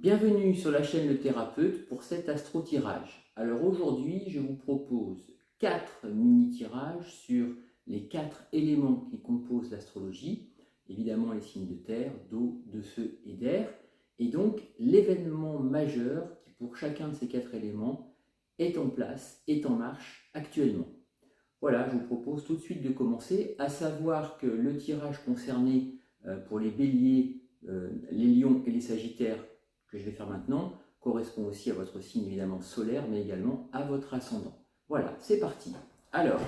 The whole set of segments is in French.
Bienvenue sur la chaîne Le Thérapeute pour cet astro-tirage. Alors aujourd'hui, je vous propose 4 mini-tirages sur les 4 éléments qui composent l'astrologie. Évidemment les signes de terre, d'eau, de feu et d'air. Et donc l'événement majeur qui pour chacun de ces 4 éléments est en place, est en marche actuellement. Voilà, je vous propose tout de suite de commencer, à savoir que le tirage concerné pour les béliers, les lions et les sagittaires que je vais faire maintenant correspond aussi à votre signe évidemment solaire, mais également à votre ascendant. Voilà, c'est parti. Alors,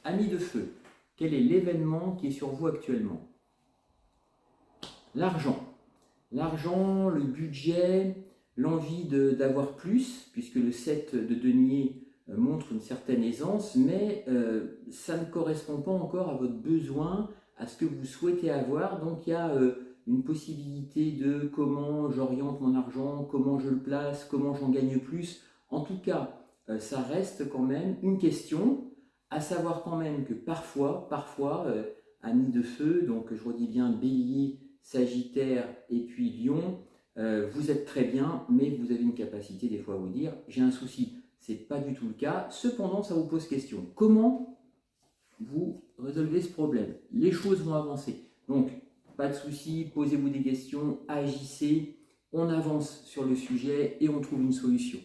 amis de feu, quel est l'événement qui est sur vous actuellement? L'argent. L'argent, le budget, l'envie d'avoir plus, puisque le 7 de denier montre une certaine aisance, mais ça ne correspond pas encore à votre besoin, à ce que vous souhaitez avoir. Donc il y a une possibilité de comment j'oriente mon argent, comment je le place, comment j'en gagne plus. En tout cas, ça reste quand même une question, à savoir quand même que parfois, amis de feu, donc je redis bien bélier, sagittaire et puis lion, vous êtes très bien, mais vous avez une capacité des fois à vous dire j'ai un souci. Ce n'est pas du tout le cas. Cependant, ça vous pose question. Comment vous résolvez ce problème? Les choses vont avancer. Donc, pas de souci, posez-vous des questions, agissez, on avance sur le sujet et on trouve une solution.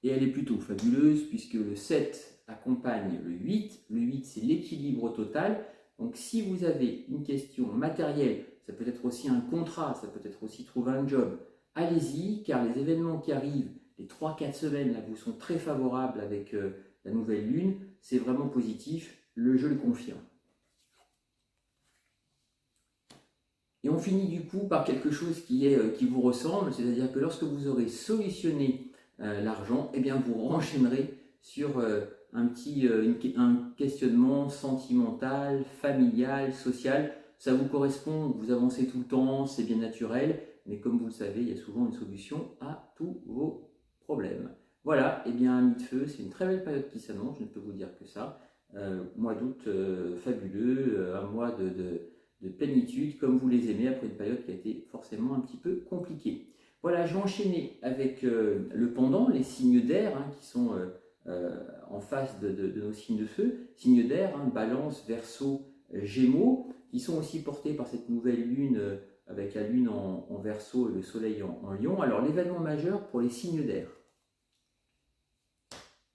Et elle est plutôt fabuleuse puisque le 7 accompagne le 8. Le 8, c'est l'équilibre total. Donc, si vous avez une question matérielle, ça peut être aussi un contrat, ça peut être aussi trouver un job, allez-y, car les événements qui arrivent, les 3-4 semaines, là, vous sont très favorables avec la nouvelle lune. C'est vraiment positif, je le confirme. Et on finit du coup par quelque chose qui vous ressemble, c'est-à-dire que lorsque vous aurez solutionné l'argent, eh bien vous renchaînerez sur un questionnement sentimental, familial, social. Ça vous correspond, vous avancez tout le temps, c'est bien naturel, mais comme vous le savez, il y a souvent une solution à tous vos problèmes. Voilà, eh bien amis de feu, c'est une très belle période qui s'annonce, je ne peux vous dire que ça. Mois d'août fabuleux, un mois de plénitude comme vous les aimez après une période qui a été forcément un petit peu compliquée. Voilà, je vais enchaîner avec le pendant, les signes d'air qui sont en face de nos signes de feu. Signes d'air, Balance, Verseau, Gémeaux, qui sont aussi portés par cette nouvelle lune avec la lune en Verseau et le soleil en Lion. Alors l'événement majeur pour les signes d'air.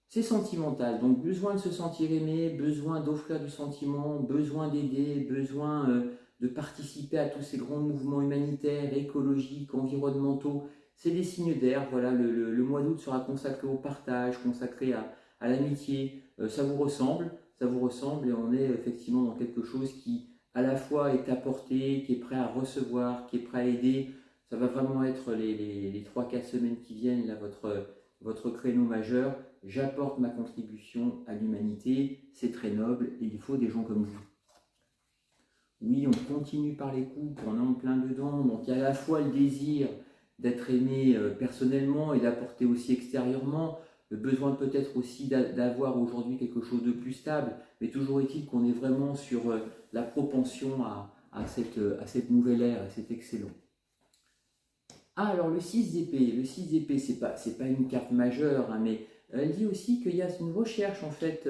C'est sentimental, donc besoin de se sentir aimé, besoin d'offrir du sentiment, besoin d'aider, besoin de participer à tous ces grands mouvements humanitaires, écologiques, environnementaux. C'est des signes d'air. Voilà, le mois d'août sera consacré au partage, consacré à l'amitié. Ça vous ressemble et on est effectivement dans quelque chose qui à la fois est apporté, qui est prêt à recevoir, qui est prêt à aider. Ça va vraiment être les 3-4 semaines qui viennent, là, votre créneau majeur. J'apporte ma contribution à l'humanité, c'est très noble et il faut des gens comme vous. Oui, on continue par les coups, on est en plein dedans, donc il y a à la fois le désir d'être aimé personnellement et d'apporter aussi extérieurement, le besoin peut-être aussi d'avoir aujourd'hui quelque chose de plus stable, mais toujours est-il qu'on est vraiment sur la propension à cette nouvelle ère et c'est excellent. Ah, alors le 6 d'épée, c'est pas une carte majeure, mais elle dit aussi qu'il y a une recherche, en fait,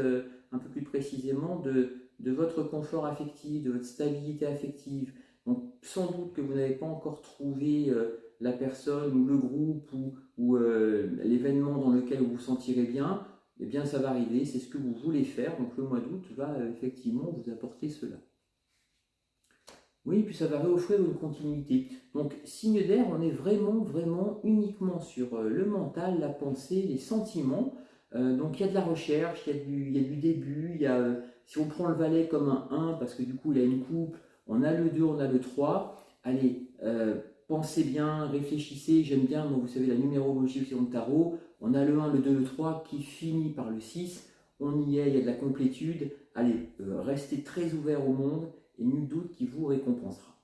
un peu plus précisément, de votre confort affectif, de votre stabilité affective. Donc, sans doute que vous n'avez pas encore trouvé la personne ou le groupe ou l'événement dans lequel vous vous sentirez bien. Eh bien, ça va arriver, c'est ce que vous voulez faire. Donc, le mois d'août va effectivement vous apporter cela. Oui, puis ça va réoffrir une continuité. Donc, signe d'air, on est vraiment uniquement sur le mental, la pensée, les sentiments. Donc, il y a de la recherche, il y a du début, si on prend le valet comme un 1, parce que du coup, il a une coupe, on a le 2, on a le 3. Allez, pensez bien, réfléchissez, j'aime bien, donc vous savez, la numérologie sur le tarot. On a le 1, le 2, le 3 qui finit par le 6. On y est, il y a de la complétude. Allez, restez très ouverts au monde et nul doute qui vous récompensera.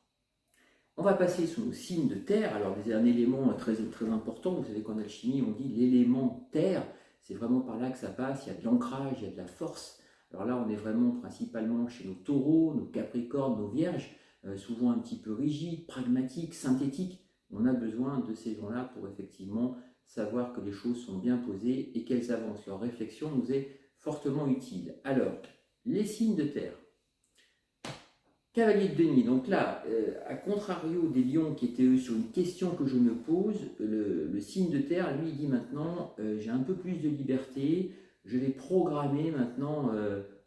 On va passer sur nos signes de terre. Alors, c'est un élément très important. Vous savez qu'en alchimie, on dit l'élément terre. C'est vraiment par là que ça passe. Il y a de l'ancrage, il y a de la force. Alors là, on est vraiment principalement chez nos taureaux, nos capricornes, nos vierges, souvent un petit peu rigides, pragmatiques, synthétiques. on a besoin de ces gens-là pour effectivement savoir que les choses sont bien posées et qu'elles avancent. Leur réflexion nous est fortement utile. Alors, les signes de terre. Cavalier de denier, donc là, à contrario des lions qui étaient eux sur une question que je me pose, le signe de terre, lui, il dit maintenant, j'ai un peu plus de liberté, je vais programmer maintenant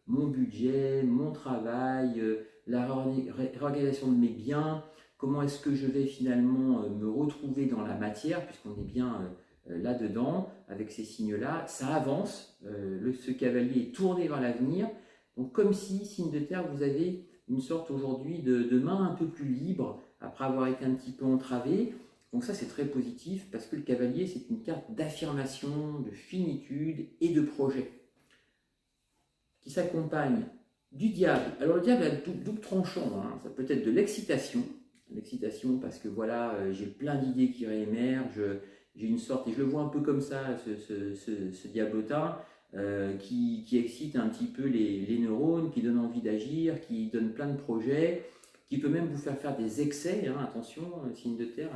mon budget, mon travail, la réorganisation de mes biens, comment est-ce que je vais finalement me retrouver dans la matière, puisqu'on est bien là-dedans, avec ces signes-là, ça avance, ce cavalier est tourné vers l'avenir, donc comme si, signe de terre, vous avez une sorte aujourd'hui de main un peu plus libre après avoir été un petit peu entravé. Donc ça c'est très positif parce que le cavalier c'est une carte d'affirmation, de finitude et de projet qui s'accompagne du diable. Alors le diable a double tranchant, hein. Ça peut être de l'excitation parce que voilà, j'ai plein d'idées qui réémergent, j'ai une sorte, et je le vois un peu comme ça, ce diablotin, qui excite un petit peu les neurones, qui donne envie d'agir, qui donne plein de projets, qui peut même vous faire des excès, hein, attention, signe de terre,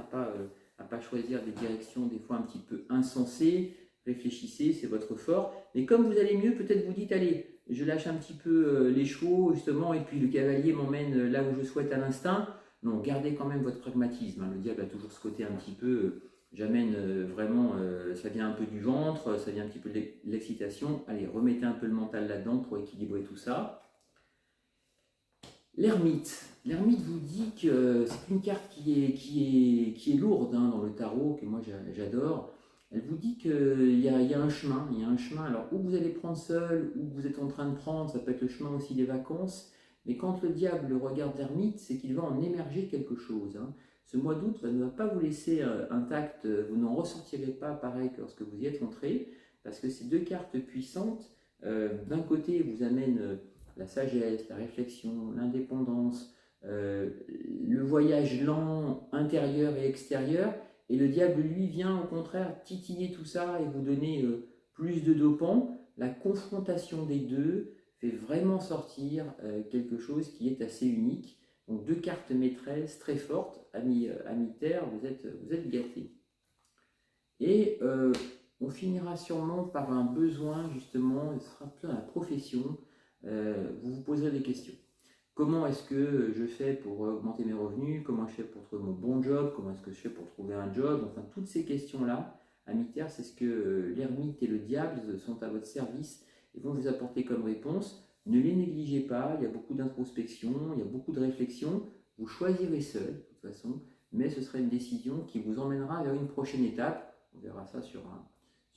à pas choisir des directions des fois un petit peu insensées, réfléchissez, c'est votre fort, mais comme vous allez mieux, peut-être vous dites, allez, je lâche un petit peu les chevaux, justement, et puis le cavalier m'emmène là où je souhaite à l'instinct. Non, gardez quand même votre pragmatisme, hein. Le diable a toujours ce côté un petit peu... J'amène vraiment, ça vient un peu du ventre, ça vient un petit peu de l'excitation. Allez, remettez un peu le mental là-dedans pour équilibrer tout ça. L'ermite. L'ermite vous dit que c'est une carte qui est lourde, hein, dans le tarot, que moi j'adore. Elle vous dit qu'il y a un chemin, alors où vous allez prendre seul, où vous êtes en train de prendre, ça peut être le chemin aussi des vacances, mais quand le diable regarde l'ermite, c'est qu'il va en émerger quelque chose, hein. Ce mois d'août ne va pas vous laisser intact, vous n'en ressortirez pas pareil que lorsque vous y êtes entré, parce que ces deux cartes puissantes, d'un côté, vous amènent la sagesse, la réflexion, l'indépendance, le voyage lent, intérieur et extérieur, et le diable, lui, vient au contraire titiller tout ça et vous donner plus de dopants. La confrontation des deux fait vraiment sortir quelque chose qui est assez unique. Donc deux cartes maîtresses très fortes, amis terre, vous êtes gâtés. Et on finira sûrement par un besoin, justement, ce sera plein la profession, vous vous poserez des questions. Comment est-ce que je fais pour augmenter mes revenus? Comment je fais pour trouver mon bon job? Comment est-ce que je fais pour trouver un job? Enfin, toutes ces questions-là, amis terre, c'est ce que l'ermite et le diable sont à votre service et vont vous apporter comme réponse. Ne les négligez pas, il y a beaucoup d'introspection, il y a beaucoup de réflexion. Vous choisirez seul, de toute façon, mais ce sera une décision qui vous emmènera vers une prochaine étape. On verra ça sur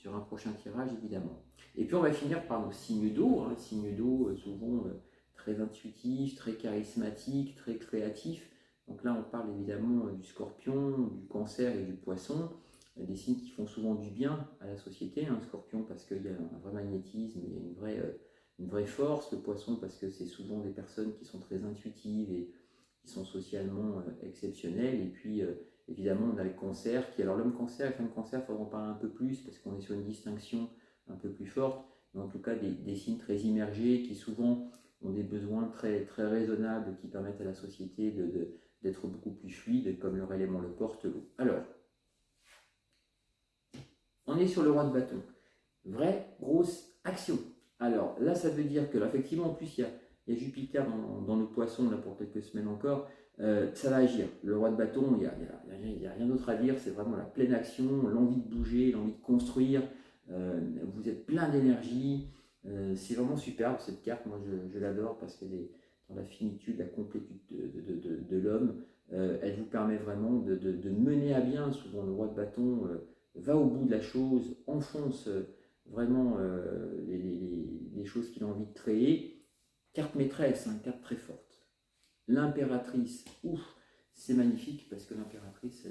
un prochain tirage, évidemment. Et puis on va finir par nos signes d'eau, hein, signes d'eau souvent très intuitifs, très charismatiques, très créatifs. Donc là, on parle évidemment du scorpion, du cancer et du poisson, des signes qui font souvent du bien à la société. Un scorpion parce qu'il y a un vrai magnétisme, il y a une vraie force. Le poisson parce que c'est souvent des personnes qui sont très intuitives et qui sont socialement exceptionnelles. Et puis évidemment, on a le cancer qui, alors l'homme cancer et la femme cancer, il faudra en parler un peu plus parce qu'on est sur une distinction un peu plus forte, mais en tout cas des signes très immergés qui souvent ont des besoins très, très raisonnables qui permettent à la société d'être beaucoup plus fluide, comme leur élément le porte, l'eau. Alors, on est sur le roi de bâton. Vraie grosse action. Alors là, ça veut dire que, là, effectivement, en plus, il y a Jupiter dans le poisson, là, pour quelques semaines encore, ça va agir. Le roi de bâton, il n'y a rien d'autre à dire, c'est vraiment la pleine action, l'envie de bouger, l'envie de construire, vous êtes plein d'énergie, c'est vraiment superbe cette carte, moi je l'adore parce qu'elle est dans la finitude, la complétude de l'homme, elle vous permet vraiment de mener à bien, souvent le roi de bâton va au bout de la chose, enfonce vraiment les choses qu'il a envie de créer. Carte maîtresse, hein, carte très forte. L'impératrice, ouf, c'est magnifique parce que l'impératrice,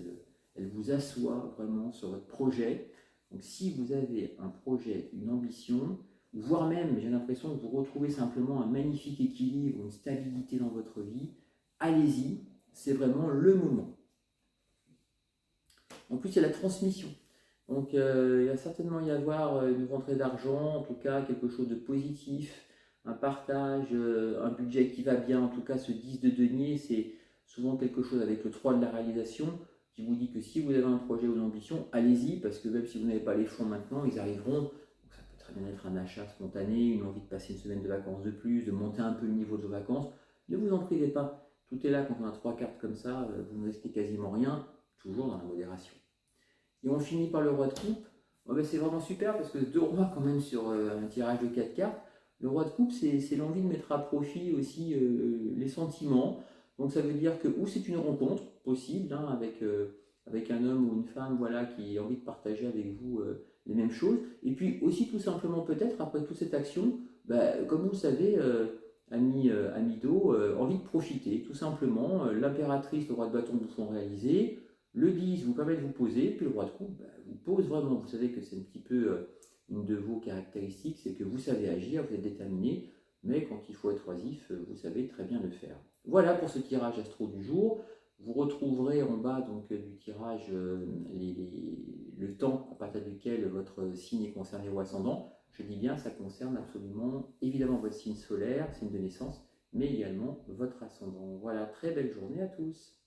elle vous assoit vraiment sur votre projet. Donc si vous avez un projet, une ambition, voire même, j'ai l'impression que vous retrouvez simplement un magnifique équilibre, une stabilité dans votre vie, allez-y, c'est vraiment le moment. En plus, il y a la transmission. Donc il va certainement y avoir une rentrée d'argent, en tout cas quelque chose de positif, un partage, un budget qui va bien, en tout cas ce 10 de denier, c'est souvent quelque chose avec le 3 de la réalisation. qui vous dit que si vous avez un projet ou une ambition, allez-y, parce que même si vous n'avez pas les fonds maintenant, ils arriveront. Donc ça peut très bien être un achat spontané, une envie de passer une semaine de vacances de plus, de monter un peu le niveau de vos vacances. Ne vous en privez pas. Tout est là quand on a 3 cartes comme ça, vous ne risquez quasiment rien, toujours dans la modération. Et on finit par le roi de coupe. Oh ben c'est vraiment super parce que 2 rois quand même sur un tirage de 4 cartes. Le roi de coupe, c'est l'envie de mettre à profit aussi les sentiments. Donc ça veut dire que ou c'est une rencontre possible hein, avec un homme ou une femme voilà, qui a envie de partager avec vous les mêmes choses. Et puis aussi tout simplement peut-être après toute cette action, comme vous le savez, Amido, envie de profiter tout simplement. L'impératrice, le roi de bâton vous font réaliser. Le 10 vous permet de vous poser, puis le roi de coupe vous pose vraiment. Vous savez que c'est un petit peu une de vos caractéristiques, c'est que vous savez agir, vous êtes déterminé, mais quand il faut être oisif, vous savez très bien le faire. Voilà pour ce tirage astro du jour. Vous retrouverez en bas donc, du tirage le temps à partir duquel votre signe est concerné ou ascendant. Je dis bien, ça concerne absolument évidemment votre signe solaire, signe de naissance, mais également votre ascendant. Voilà, très belle journée à tous.